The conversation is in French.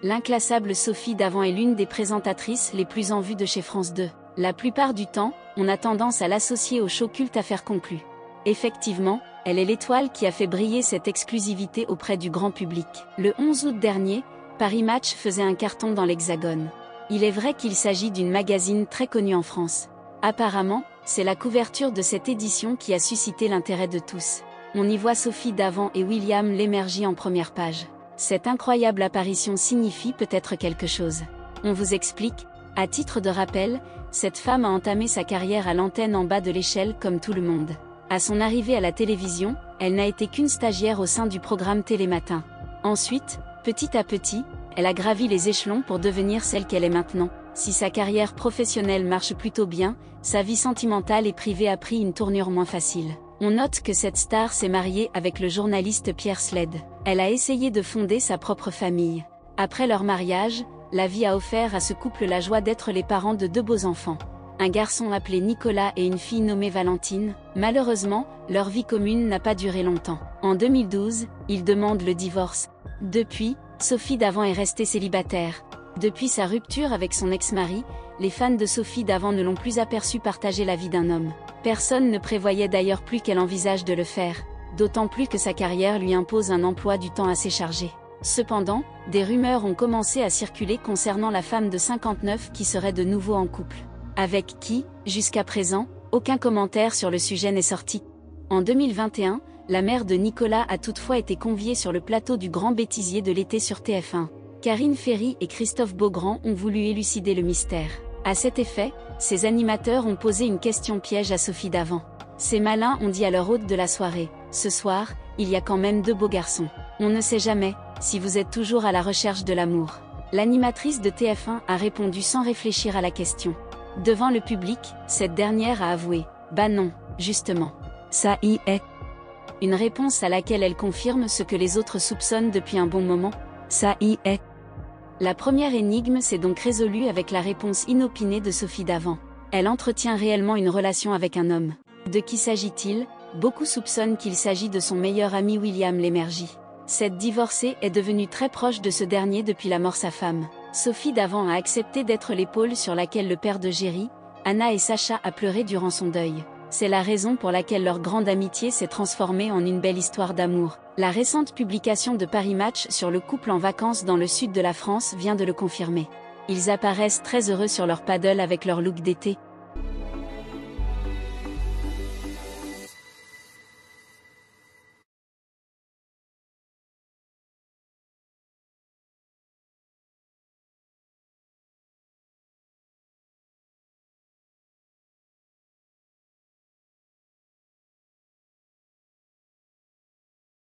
L'inclassable Sophie Davant est l'une des présentatrices les plus en vue de chez France 2. La plupart du temps, on a tendance à l'associer au show culte Affaires conclues. Effectivement, elle est l'étoile qui a fait briller cette exclusivité auprès du grand public. Le 11 août dernier, Paris Match faisait un carton dans l'Hexagone. Il est vrai qu'il s'agit d'une magazine très connue en France. Apparemment, c'est la couverture de cette édition qui a suscité l'intérêt de tous. On y voit Sophie Davant et William Lémergie en première page. Cette incroyable apparition signifie peut-être quelque chose. On vous explique. À titre de rappel, cette femme a entamé sa carrière à l'antenne en bas de l'échelle comme tout le monde. À son arrivée à la télévision, elle n'a été qu'une stagiaire au sein du programme Télématin. Ensuite, petit à petit, elle a gravi les échelons pour devenir celle qu'elle est maintenant. Si sa carrière professionnelle marche plutôt bien, sa vie sentimentale et privée a pris une tournure moins facile. On note que cette star s'est mariée avec le journaliste Pierre Sled. Elle a essayé de fonder sa propre famille. Après leur mariage, la vie a offert à ce couple la joie d'être les parents de 2 beaux enfants. Un garçon appelé Nicolas et une fille nommée Valentine. Malheureusement, leur vie commune n'a pas duré longtemps. En 2012, ils demandent le divorce. Depuis, Sophie Davant est restée célibataire. Depuis sa rupture avec son ex-mari, les fans de Sophie Davant ne l'ont plus aperçue partager la vie d'un homme. Personne ne prévoyait d'ailleurs plus qu'elle envisage de le faire, d'autant plus que sa carrière lui impose un emploi du temps assez chargé. Cependant, des rumeurs ont commencé à circuler concernant la femme de 59 qui serait de nouveau en couple. Avec qui, jusqu'à présent, aucun commentaire sur le sujet n'est sorti. En 2021, la mère de Nicolas a toutefois été conviée sur le plateau du Grand Bêtisier de l'été sur TF1. Karine Ferry et Christophe Beaugrand ont voulu élucider le mystère. À cet effet, ces animateurs ont posé une question piège à Sophie Davant. Ces malins ont dit à leur hôte de la soirée, « Ce soir, il y a quand même 2 beaux garçons. On ne sait jamais, si vous êtes toujours à la recherche de l'amour. » L'animatrice de TF1 a répondu sans réfléchir à la question. Devant le public, cette dernière a avoué, « Bah non, justement. Ça y est. » Une réponse à laquelle elle confirme ce que les autres soupçonnent depuis un bon moment. Ça y est. La première énigme s'est donc résolue avec la réponse inopinée de Sophie Davant. Elle entretient réellement une relation avec un homme. De qui s'agit-il? Beaucoup soupçonnent qu'il s'agit de son meilleur ami William Lémergie. Cette divorcée est devenue très proche de ce dernier depuis la mort de sa femme. Sophie Davant a accepté d'être l'épaule sur laquelle le père de Géry, Anna et Sacha a pleuré durant son deuil. C'est la raison pour laquelle leur grande amitié s'est transformée en une belle histoire d'amour. La récente publication de Paris Match sur le couple en vacances dans le sud de la France vient de le confirmer. Ils apparaissent très heureux sur leur paddle avec leur look d'été.